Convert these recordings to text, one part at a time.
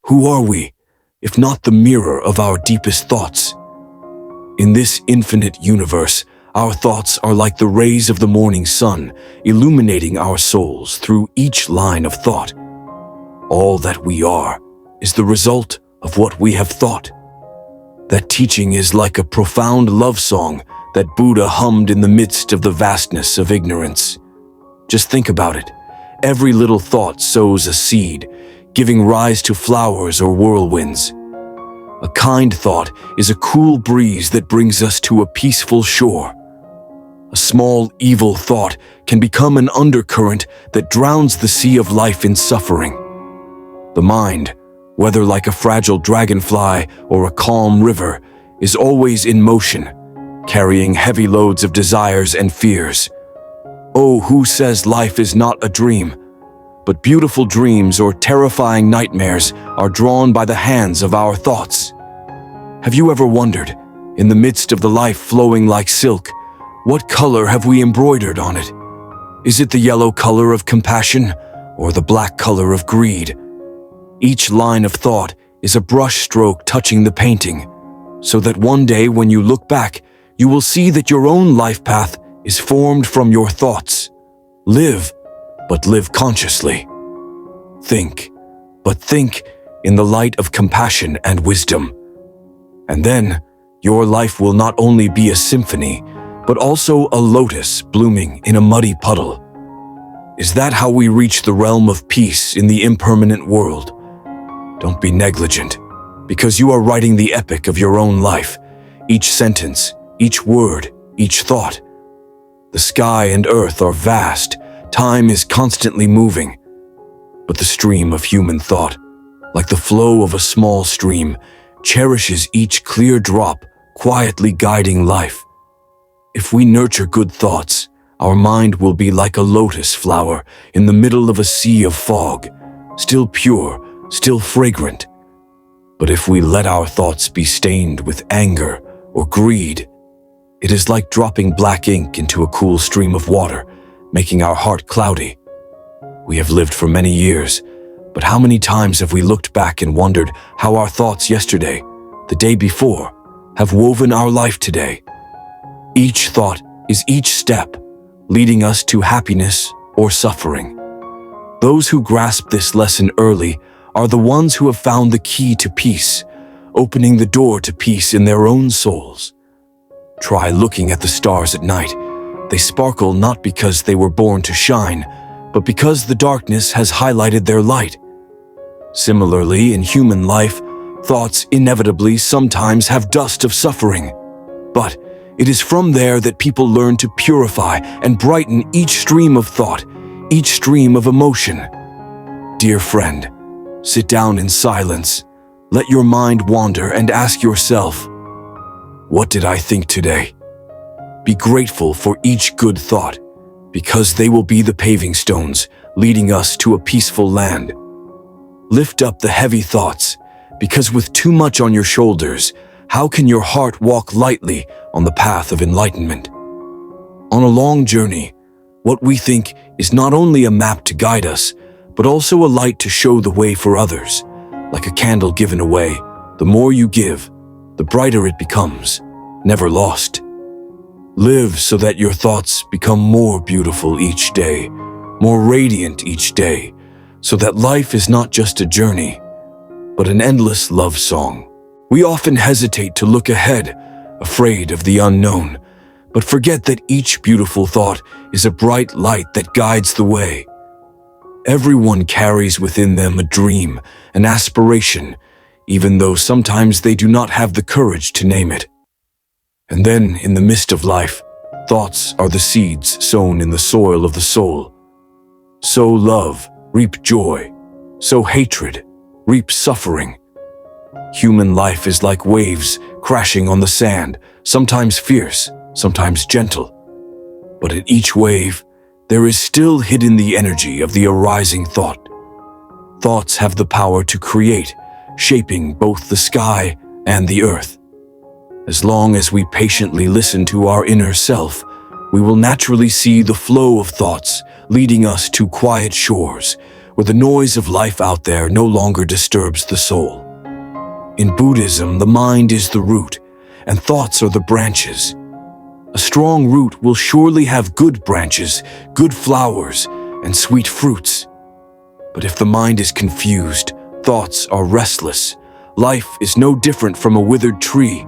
Who are we, if not the mirror of our deepest thoughts? In this infinite universe, our thoughts are like the rays of the morning sun, illuminating our souls through each line of thought. All that we are is the result of what we have thought. That teaching is like a profound love song that Buddha hummed in the midst of the vastness of ignorance. Just think about it. Every little thought sows a seed, giving rise to flowers or whirlwinds. A kind thought is a cool breeze that brings us to a peaceful shore. A small evil thought can become an undercurrent that drowns the sea of life in suffering. The mind, whether like a fragile dragonfly or a calm river, is always in motion, carrying heavy loads of desires and fears. Oh, who says life is not a dream? But beautiful dreams or terrifying nightmares are drawn by the hands of our thoughts. Have you ever wondered, in the midst of the life flowing like silk, what color have we embroidered on it? Is it the yellow color of compassion or the black color of greed? Each line of thought is a brush stroke touching the painting, so that one day when you look back, you will see that your own life path is formed from your thoughts. Live, but live consciously. Think, but think in the light of compassion and wisdom. And then, your life will not only be a symphony, but also a lotus blooming in a muddy puddle. Is that how we reach the realm of peace in the impermanent world? Don't be negligent, because you are writing the epic of your own life, each sentence, each word, each thought. The sky and earth are vast, time is constantly moving, but the stream of human thought, like the flow of a small stream, cherishes each clear drop, quietly guiding life. If we nurture good thoughts, our mind will be like a lotus flower in the middle of a sea of fog, still pure, still fragrant. But if we let our thoughts be stained with anger or greed, it is like dropping black ink into a cool stream of water, making our heart cloudy. We have lived for many years, but how many times have we looked back and wondered how our thoughts yesterday, the day before, have woven our life today? Each thought is each step, leading us to happiness or suffering. Those who grasp this lesson early are the ones who have found the key to peace, opening the door to peace in their own souls. Try looking at the stars at night. They sparkle not because they were born to shine, but because the darkness has highlighted their light. Similarly, in human life, thoughts inevitably sometimes have dust of suffering. But it is from there that people learn to purify and brighten each stream of thought, each stream of emotion. Dear friend, sit down in silence, let your mind wander and ask yourself, what did I think today? Be grateful for each good thought, because they will be the paving stones leading us to a peaceful land. Lift up the heavy thoughts, because with too much on your shoulders, how can your heart walk lightly on the path of enlightenment? On a long journey, what we think is not only a map to guide us, but also a light to show the way for others. Like a candle given away, the more you give, the brighter it becomes, never lost. Live so that your thoughts become more beautiful each day, more radiant each day, so that life is not just a journey, but an endless love song. We often hesitate to look ahead, afraid of the unknown, but forget that each beautiful thought is a bright light that guides the way. Everyone carries within them a dream, an aspiration, even though sometimes they do not have the courage to name it. And then, in the midst of life, thoughts are the seeds sown in the soil of the soul. Sow love, reap joy. Sow hatred, reap suffering. Human life is like waves crashing on the sand, sometimes fierce, sometimes gentle. But at each wave, there is still hidden the energy of the arising thought. Thoughts have the power to create, shaping both the sky and the earth. As long as we patiently listen to our inner self, we will naturally see the flow of thoughts leading us to quiet shores, where the noise of life out there no longer disturbs the soul. In Buddhism, the mind is the root, and thoughts are the branches. A strong root will surely have good branches, good flowers, and sweet fruits. But if the mind is confused, thoughts are restless. Life is no different from a withered tree,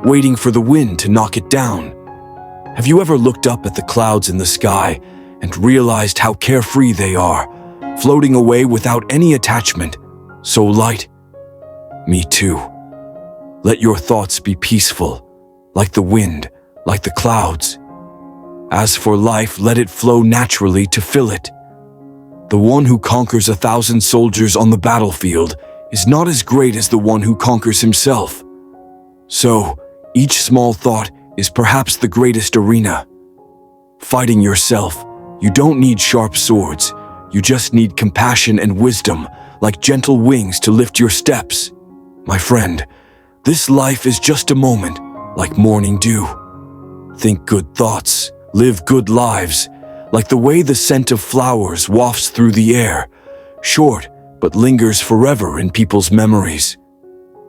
waiting for the wind to knock it down. Have you ever looked up at the clouds in the sky and realized how carefree they are, floating away without any attachment, so light? Me too. Let your thoughts be peaceful, like the wind, like the clouds. As for life, let it flow naturally to fill it. The one who conquers 1,000 soldiers on the battlefield is not as great as the one who conquers himself. So, each small thought is perhaps the greatest arena. Fighting yourself, you don't need sharp swords. You just need compassion and wisdom, like gentle wings to lift your steps. My friend, this life is just a moment, like morning dew. Think good thoughts, live good lives, like the way the scent of flowers wafts through the air, short but lingers forever in people's memories.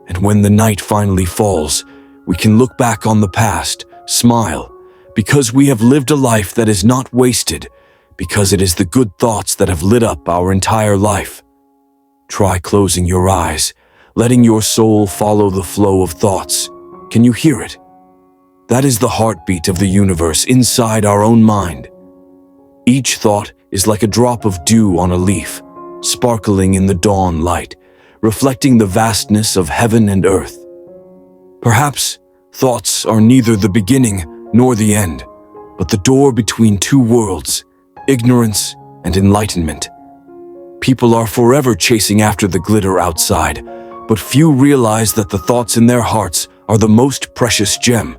And when the night finally falls, we can look back on the past, smile, because we have lived a life that is not wasted, because it is the good thoughts that have lit up our entire life. Try closing your eyes, letting your soul follow the flow of thoughts. Can you hear it? That is the heartbeat of the universe inside our own mind. Each thought is like a drop of dew on a leaf, sparkling in the dawn light, reflecting the vastness of heaven and earth. Perhaps thoughts are neither the beginning nor the end, but the door between two worlds, ignorance and enlightenment. People are forever chasing after the glitter outside, but few realize that the thoughts in their hearts are the most precious gem.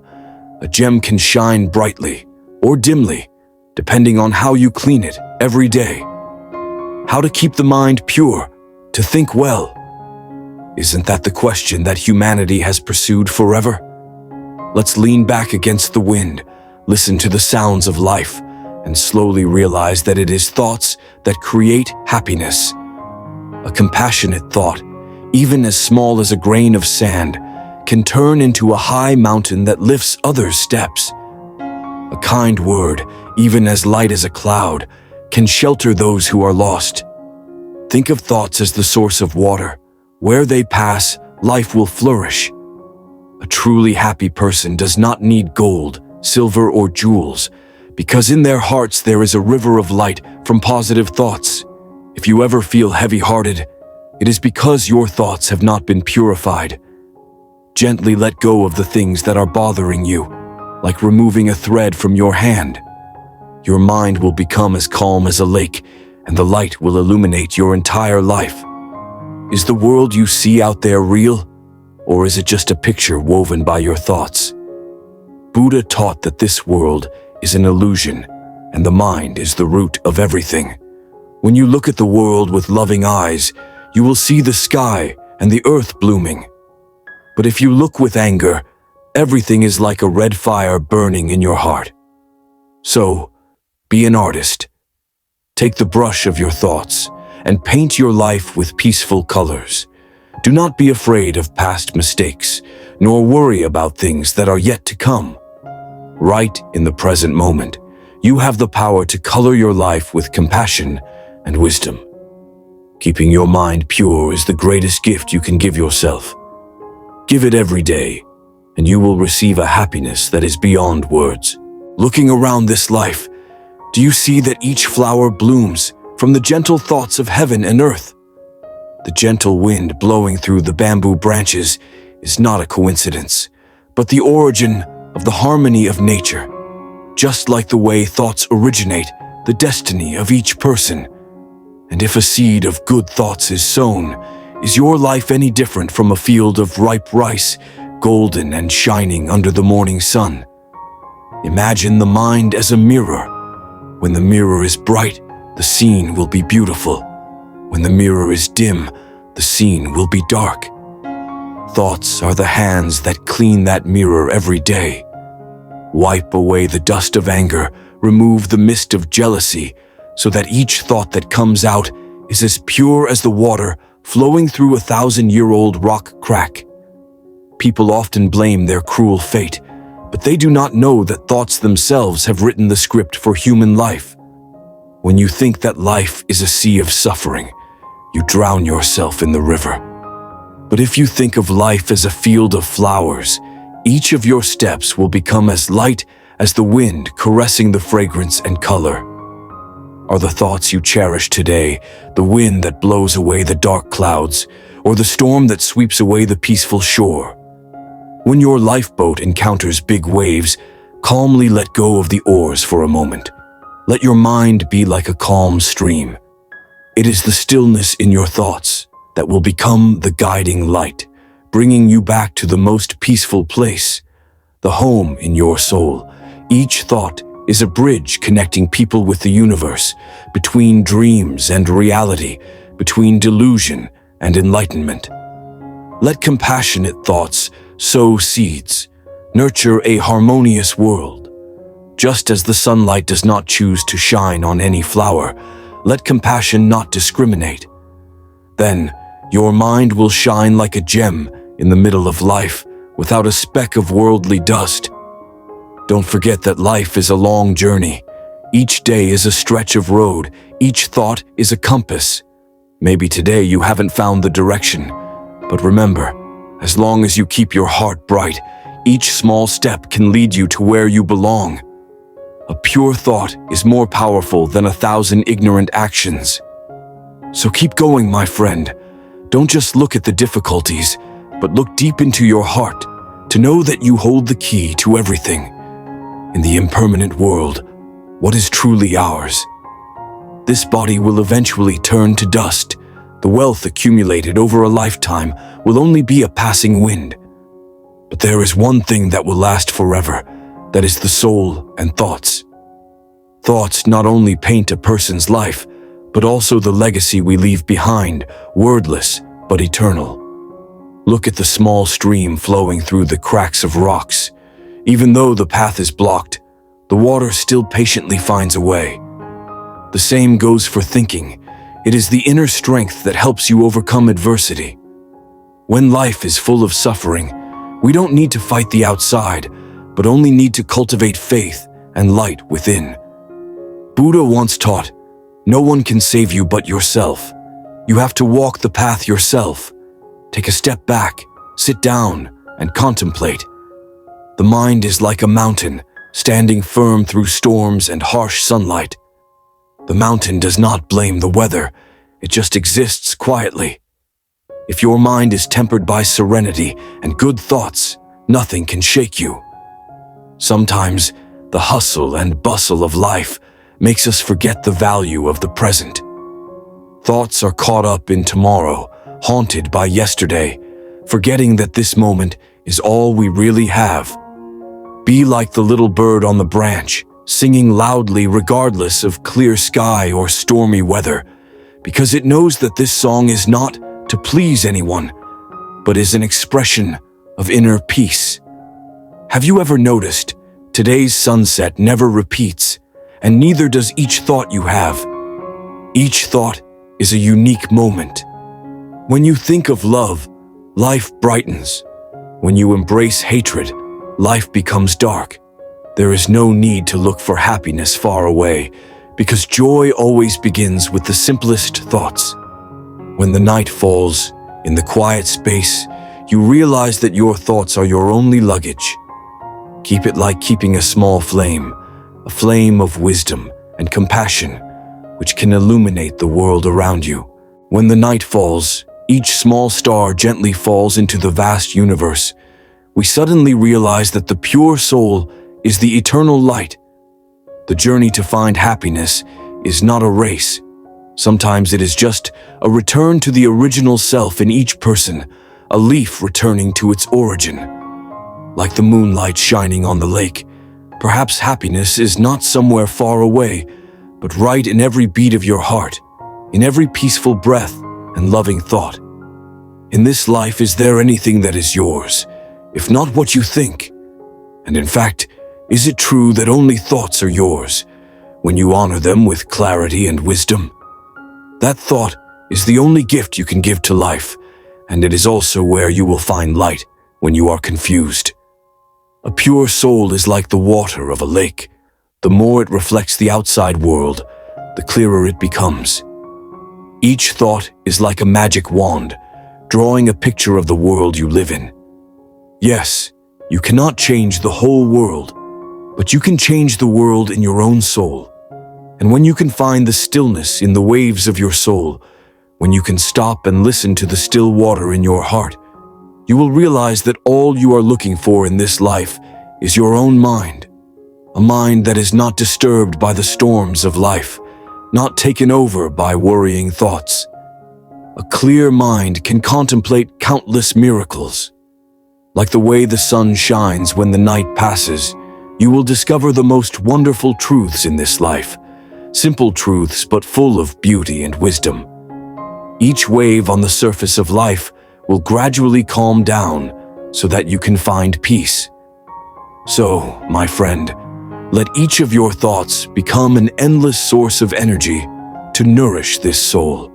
A gem can shine brightly or dimly, depending on how you clean it every day. How to keep the mind pure, to think well. Isn't that the question that humanity has pursued forever? Let's lean back against the wind, listen to the sounds of life, and slowly realize that it is thoughts that create happiness. A compassionate thought, even as small as a grain of sand, can turn into a high mountain that lifts others' steps. A kind word, even as light as a cloud, can shelter those who are lost. Think of thoughts as the source of water. Where they pass, life will flourish. A truly happy person does not need gold, silver, or jewels, because in their hearts there is a river of light from positive thoughts. If you ever feel heavy-hearted, it is because your thoughts have not been purified. Gently let go of the things that are bothering you, like removing a thread from your hand. Your mind will become as calm as a lake, and the light will illuminate your entire life. Is the world you see out there real, or is it just a picture woven by your thoughts? Buddha taught that this world is an illusion, and the mind is the root of everything. When you look at the world with loving eyes, you will see the sky and the earth blooming. But if you look with anger, everything is like a red fire burning in your heart. So, be an artist. Take the brush of your thoughts and paint your life with peaceful colors. Do not be afraid of past mistakes, nor worry about things that are yet to come. Right in the present moment, you have the power to color your life with compassion and wisdom. Keeping your mind pure is the greatest gift you can give yourself. Give it every day, and you will receive a happiness that is beyond words. Looking around this life, do you see that each flower blooms from the gentle thoughts of heaven and earth? The gentle wind blowing through the bamboo branches is not a coincidence, but the origin of the harmony of nature. Just like the way thoughts originate the destiny of each person. And if a seed of good thoughts is sown, is your life any different from a field of ripe rice, golden and shining under the morning sun? Imagine the mind as a mirror. When the mirror is bright, the scene will be beautiful. When the mirror is dim, the scene will be dark. Thoughts are the hands that clean that mirror every day. Wipe away the dust of anger, remove the mist of jealousy, so that each thought that comes out is as pure as the water flowing through a 1,000-year-old rock crack. People often blame their cruel fate, but they do not know that thoughts themselves have written the script for human life. When you think that life is a sea of suffering, you drown yourself in the river. But if you think of life as a field of flowers, each of your steps will become as light as the wind caressing the fragrance and color. Are the thoughts you cherish today the wind that blows away the dark clouds, or the storm that sweeps away the peaceful shore? When your lifeboat encounters big waves, calmly let go of the oars for a moment. Let your mind be like a calm stream. It is the stillness in your thoughts that will become the guiding light, bringing you back to the most peaceful place, the home in your soul. Each thought is a bridge connecting people with the universe, between dreams and reality, between delusion and enlightenment. Let compassionate thoughts sow seeds, nurture a harmonious world. Just as the sunlight does not choose to shine on any flower, let compassion not discriminate. Then, your mind will shine like a gem in the middle of life, without a speck of worldly dust. Don't forget that life is a long journey. Each day is a stretch of road. Each thought is a compass. Maybe today you haven't found the direction, but remember, as long as you keep your heart bright, each small step can lead you to where you belong. A pure thought is more powerful than 1,000 ignorant actions. So keep going, my friend. Don't just look at the difficulties, but look deep into your heart to know that you hold the key to everything. In the impermanent world, what is truly ours? This body will eventually turn to dust. The wealth accumulated over a lifetime will only be a passing wind. But there is one thing that will last forever, that is the soul and thoughts. Thoughts not only paint a person's life, but also the legacy we leave behind, wordless but eternal. Look at the small stream flowing through the cracks of rocks. Even though the path is blocked, the water still patiently finds a way. The same goes for thinking. It is the inner strength that helps you overcome adversity. When life is full of suffering, we don't need to fight the outside, but only need to cultivate faith and light within. Buddha once taught, no one can save you but yourself. You have to walk the path yourself. Take a step back, sit down, and contemplate. The mind is like a mountain, standing firm through storms and harsh sunlight. The mountain does not blame the weather, it just exists quietly. If your mind is tempered by serenity and good thoughts, nothing can shake you. Sometimes, the hustle and bustle of life makes us forget the value of the present. Thoughts are caught up in tomorrow, haunted by yesterday, forgetting that this moment is all we really have. Be like the little bird on the branch, singing loudly regardless of clear sky or stormy weather, because it knows that this song is not to please anyone, but is an expression of inner peace. Have you ever noticed, today's sunset never repeats, and neither does each thought you have. Each thought is a unique moment. When you think of love, life brightens. When you embrace hatred, life becomes dark. There is no need to look for happiness far away, because joy always begins with the simplest thoughts. When the night falls, in the quiet space, you realize that your thoughts are your only luggage. Keep it like keeping a small flame, a flame of wisdom and compassion, which can illuminate the world around you. When the night falls, each small star gently falls into the vast universe. We suddenly realize that the pure soul is the eternal light. The journey to find happiness is not a race. Sometimes it is just a return to the original self in each person, a leaf returning to its origin. Like the moonlight shining on the lake, perhaps happiness is not somewhere far away, but right in every beat of your heart, in every peaceful breath and loving thought. In this life, is there anything that is yours, if not what you think? And in fact, is it true that only thoughts are yours, when you honor them with clarity and wisdom? That thought is the only gift you can give to life, and it is also where you will find light when you are confused. A pure soul is like the water of a lake. The more it reflects the outside world, the clearer it becomes. Each thought is like a magic wand, drawing a picture of the world you live in. Yes, you cannot change the whole world, but you can change the world in your own soul. And when you can find the stillness in the waves of your soul, when you can stop and listen to the still water in your heart, you will realize that all you are looking for in this life is your own mind. A mind that is not disturbed by the storms of life, not taken over by worrying thoughts. A clear mind can contemplate countless miracles. Like the way the sun shines when the night passes, you will discover the most wonderful truths in this life. Simple truths, but full of beauty and wisdom. Each wave on the surface of life will gradually calm down so that you can find peace. So, my friend, let each of your thoughts become an endless source of energy to nourish this soul.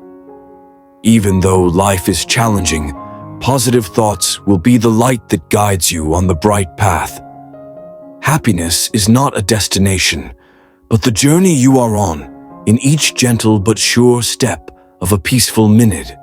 Even though life is challenging, positive thoughts will be the light that guides you on the bright path. Happiness is not a destination, but the journey you are on, in each gentle but sure step of a peaceful minute.